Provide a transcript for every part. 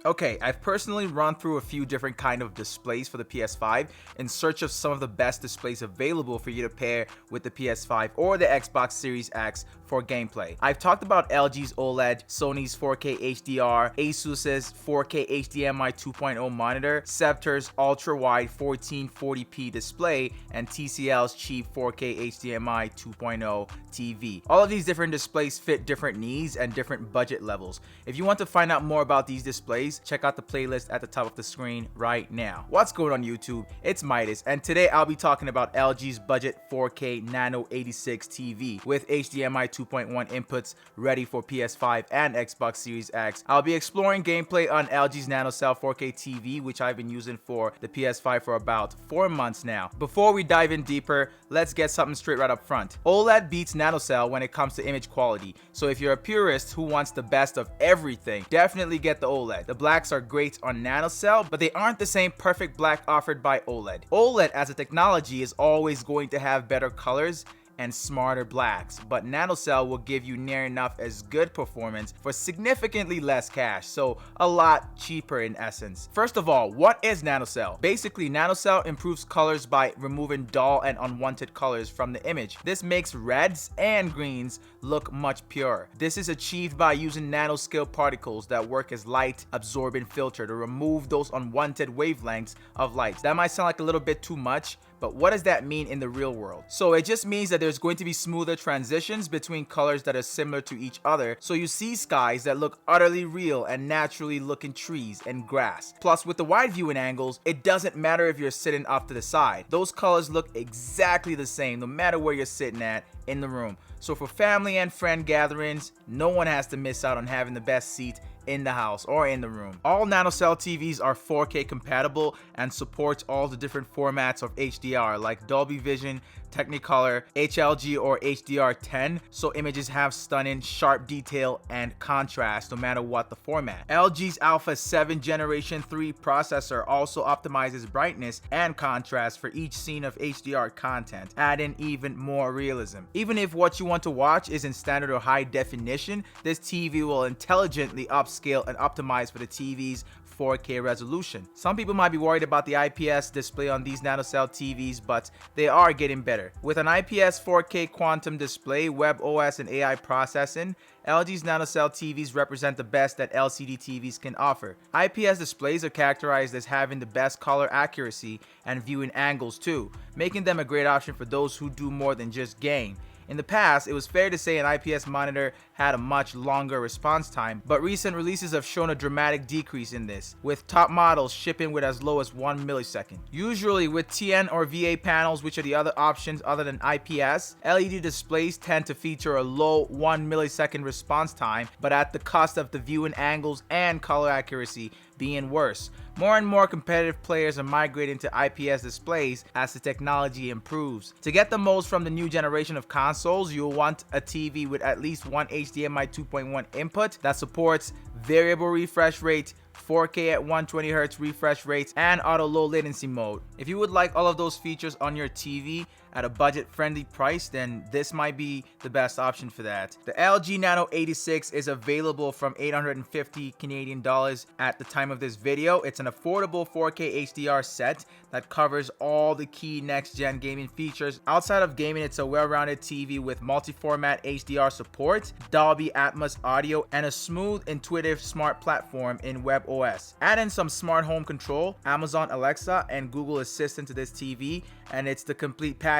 Okay, I've personally run through a few different kind of displays for the PS5 in search of some of the best displays available for you to pair with the PS5 or the Xbox Series X for gameplay. I've talked about LG's OLED, Sony's 4K HDR, Asus's 4K HDMI 2.0 monitor, Scepter's ultra-wide 1440p display, and TCL's cheap 4K HDMI 2.0 TV. All of these different displays fit different needs and different budget levels. If you want to find out more about these displays, check out the playlist at the top of the screen right now. What's going on YouTube? It's Midas, and today I'll be talking about LG's budget 4K Nano86 TV with HDMI 2.1 inputs ready for PS5 and Xbox Series X. I'll be exploring gameplay on LG's Nanocell 4K TV, which I've been using for the PS5 for about 4 months now. Before we dive in deeper, let's get something straight right up front. OLED beats Nanocell when it comes to image quality, so if you're a purist who wants the best of everything, definitely get the OLED. The blacks are great on Nanocell, but they aren't the same perfect black offered by OLED. OLED as a technology is always going to have better colors and smarter blacks, but Nanocell will give you near enough as good performance for significantly less cash, so a lot cheaper in essence. First of all, what is Nanocell? Basically, Nanocell improves colors by removing dull and unwanted colors from the image. This makes reds and greens look much purer. This is achieved by using nanoscale particles that work as light absorbing filter to remove those unwanted wavelengths of light. That might sound like a little bit too much, but what does that mean in the real world? So it just means that there's going to be smoother transitions between colors that are similar to each other, so you see skies that look utterly real and naturally looking trees and grass. Plus, with the wide viewing angles, it doesn't matter if you're sitting off to the side. Those colors look exactly the same no matter where you're sitting at in the room. So for family and friend gatherings, no one has to miss out on having the best seat in the house or in the room. All Nanocell TVs are 4K compatible and support all the different formats of HDR like Dolby Vision, Technicolor, HLG, or HDR10, so images have stunning, sharp detail and contrast no matter what the format. LG's Alpha 7 Generation 3 processor also optimizes brightness and contrast for each scene of HDR content, adding even more realism. Even if what you want to watch is in standard or high definition, this TV will intelligently upscale and optimize for the TV's 4K resolution. Some people might be worried about the IPS display on these Nanocell TVs, but they are getting better. With an IPS 4K quantum display, WebOS, and AI processing, LG's Nanocell TVs represent the best that LCD TVs can offer. IPS displays are characterized as having the best color accuracy and viewing angles too, making them a great option for those who do more than just game. In the past, it was fair to say an IPS monitor had a much longer response time, but recent releases have shown a dramatic decrease in this, with top models shipping with as low as 1 millisecond. Usually with TN or VA panels, which are the other options other than IPS, LED displays tend to feature a low 1 millisecond response time, but at the cost of the viewing angles and color accuracy being worse. More and more competitive players are migrating to IPS displays as the technology improves. To get the most from the new generation of consoles, you'll want a TV with at least one HDMI 2.1 input that supports variable refresh rate, 4K at 120Hz refresh rates, and auto low latency mode. If you would like all of those features on your TV at a budget-friendly price, then this might be the best option for that. The LG Nano 86 is available from 850 Canadian dollars at the time of this video. It's an affordable 4K HDR set that covers all the key next-gen gaming features. Outside of gaming, it's a well-rounded TV with multi-format HDR support, Dolby Atmos audio, and a smooth, intuitive smart platform in WebOS. Add in some smart home control, Amazon Alexa, and Google Assistant to this TV, and it's the complete package.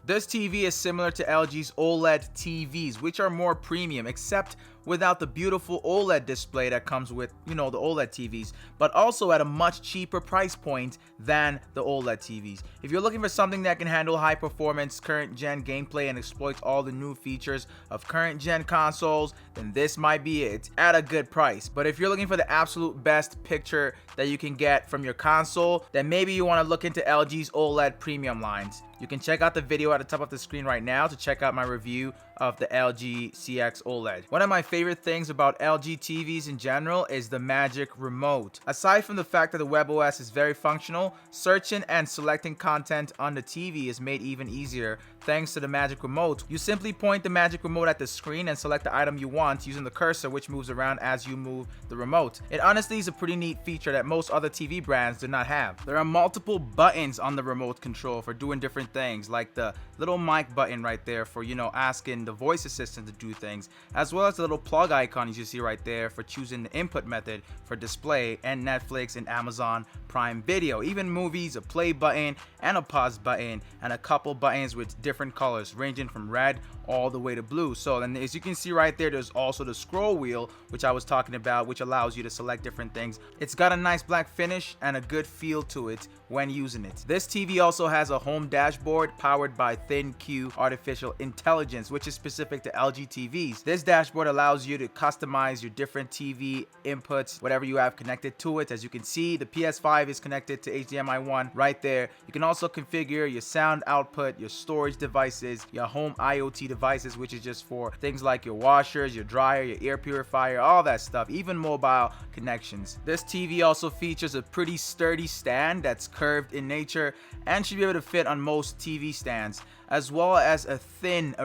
This TV is similar to LG's OLED TVs, which are more premium, except without the beautiful OLED display that comes with, the OLED TVs, but also at a much cheaper price point than the OLED TVs. If you're looking for something that can handle high performance current gen gameplay and exploits all the new features of current gen consoles, then this might be it at a good price. But if you're looking for the absolute best picture that you can get from your console, then maybe you want to look into LG's OLED premium lines. You can check out the video at the top of the screen right now to check out my review of the LG CX OLED. One of my favorite things about LG TVs in general is the magic remote. Aside from the fact that the WebOS is very functional, searching and selecting content on the TV is made even easier thanks to the magic remote. You simply point the magic remote at the screen and select the item you want using the cursor, which moves around as you move the remote. It honestly is a pretty neat feature that most other TV brands do not have. There are multiple buttons on the remote control for doing different things, like the little mic button right there for, asking the voice assistant to do things, as well as the little plug icon you see right there for choosing the input method for display, and Netflix and Amazon Prime Video. Even movies, a play button and a pause button, and a couple buttons with different colors ranging from red all the way to blue. So then, as you can see right there, there's also the scroll wheel, which I was talking about, which allows you to select different things. It's got a nice black finish and a good feel to it when using it. This TV also has a home dashboard powered by ThinQ artificial intelligence, which is specific to LG TVs. This dashboard allows you to customize your different TV inputs, whatever you have connected to it. As you can see, the PS5 is connected to HDMI 1 right there. You can also configure your sound output, your storage devices, your home IoT devices, which is just for things like your washers, your dryer, your air purifier, all that stuff, even mobile connections. This TV also features a pretty sturdy stand that's curved in nature and should be able to fit on most TV stands, as well as a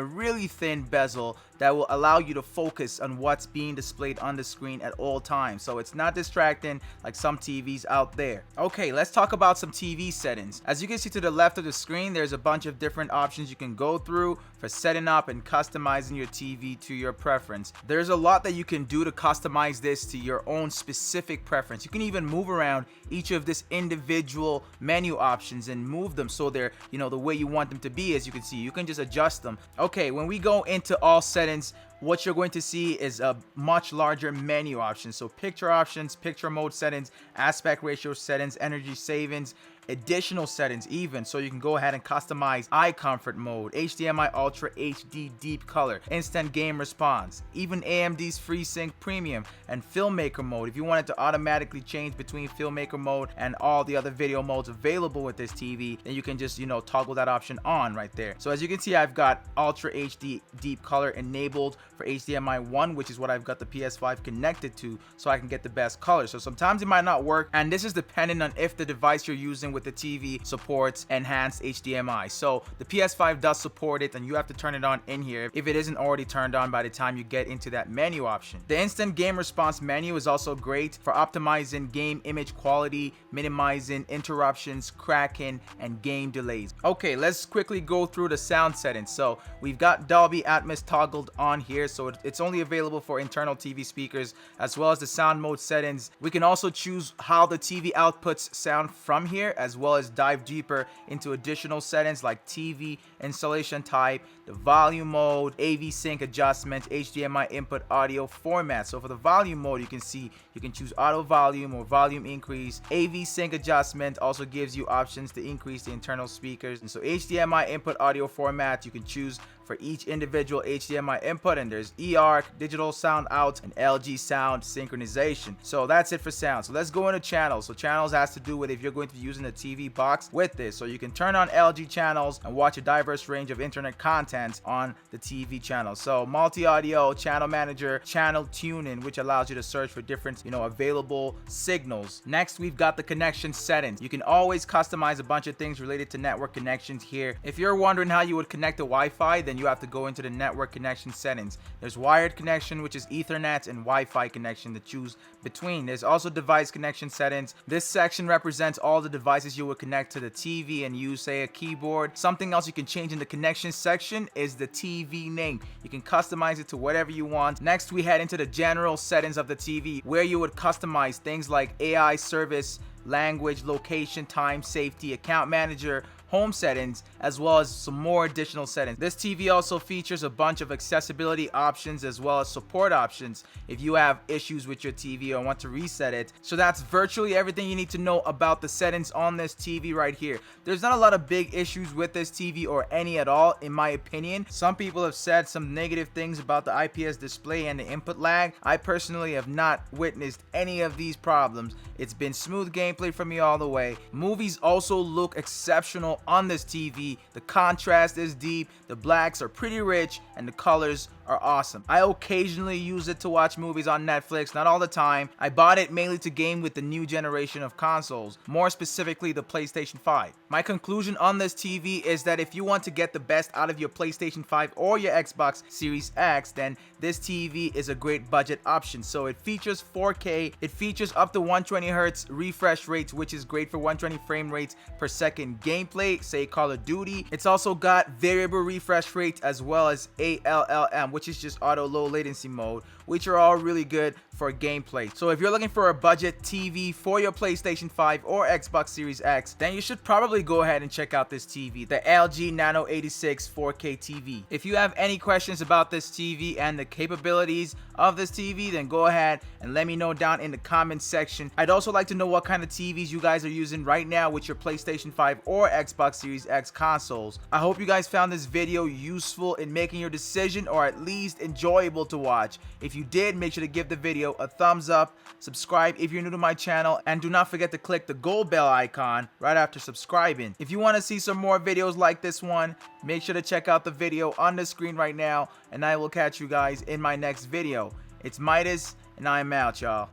really thin bezel that will allow you to focus on what's being displayed on the screen at all times, so it's not distracting like some TVs out there. Okay, let's talk about some TV settings. As you can see to the left of the screen, there's a bunch of different options you can go through for setting up and customizing your TV to your preference. There's a lot that you can do to customize this to your own specific preference. You can even move around each of this individual menu options and move them so they're, the way you want them to be. As you can see, you can just adjust them. Okay, when we go into all settings, what you're going to see is a much larger menu option. So picture options, picture mode settings, aspect ratio settings, energy savings, additional settings even, so you can go ahead and customize eye comfort mode, HDMI Ultra HD deep color, instant game response, even AMD's FreeSync Premium and filmmaker mode. If you wanted to automatically change between filmmaker mode and all the other video modes available with this TV, then you can just toggle that option on right there. So as you can see, I've got Ultra HD deep color enabled for HDMI 1, which is what I've got the PS5 connected to, so I can get the best color. So sometimes it might not work, and this is dependent on if the device you're using with the TV supports enhanced HDMI. So the PS5 does support it, and you have to turn it on in here if it isn't already turned on by the time you get into that menu option. The instant game response menu is also great for optimizing game image quality, minimizing interruptions, cracking, and game delays. Okay, let's quickly go through the sound settings. So we've got Dolby Atmos toggled on here, so it's only available for internal TV speakers, as well as the sound mode settings. We can also choose how the TV outputs sound from here, as well as dive deeper into additional settings like TV installation type, the volume mode, AV sync adjustment, HDMI input audio format. So for the volume mode, you can see you can choose auto volume or volume increase. AV sync adjustment also gives you options to increase the internal speakers. And so HDMI input audio format, you can choose for each individual HDMI input, and there's eARC, digital sound out, and LG sound synchronization. So that's it for sound. So let's go into channels. So channels has to do with if you're going to be using a TV box with this. So you can turn on LG channels and watch a diverse range of internet content on the TV channel. So multi-audio, channel manager, channel tuning, which allows you to search for different, available signals. Next, we've got the connection settings. You can always customize a bunch of things related to network connections here. If you're wondering how you would connect to Wi-Fi, then you have to go into the network connection settings. There's wired connection, which is Ethernet, and Wi-Fi connection to choose between. There's also device connection settings. This section represents all the devices you would connect to the TV and use, say, a keyboard. Something else you can change in the connection section is the TV name. You can customize it to whatever you want. Next, we head into the general settings of the TV, where you would customize things like AI service, language, location, time, safety, account manager, home settings, as well as some more additional settings. This TV also features a bunch of accessibility options as well as support options if you have issues with your TV or want to reset it. So that's virtually everything you need to know about the settings on this TV right here. There's not a lot of big issues with this TV, or any at all, in my opinion. Some people have said some negative things about the IPS display and the input lag. I personally have not witnessed any of these problems. It's been smooth gameplay for me all the way. Movies also look exceptional phenomenal on this TV. The contrast is deep, the blacks are pretty rich, and the colors are awesome. I occasionally use it to watch movies on Netflix, not all the time. I bought it mainly to game with the new generation of consoles, more specifically the PlayStation 5. My conclusion on this TV is that if you want to get the best out of your PlayStation 5 or your Xbox Series X, then this TV is a great budget option. So it features 4K, it features up to 120Hz refresh rates, which is great for 120 frame rates per second gameplay, say Call of Duty. It's also got variable refresh rates as well as ALLM, which is just auto low latency mode, which are all really good for gameplay. So if you're looking for a budget TV for your PlayStation 5 or Xbox Series X, then you should probably go ahead and check out this TV, the LG Nano86 4K TV. If you have any questions about this TV and the capabilities of this TV, then go ahead and let me know down in the comments section. I'd also like to know what kind of TVs you guys are using right now with your PlayStation 5 or Xbox Series X consoles. I hope you guys found this video useful in making your decision, or at least enjoyable to watch. If you did, make sure to give the video a thumbs up, subscribe if you're new to my channel, and do not forget to click the gold bell icon right after subscribing. If you want to see some more videos like this one, make sure to check out the video on the screen right now, and I will catch you guys in my next video. It's Midas, and I'm out, y'all.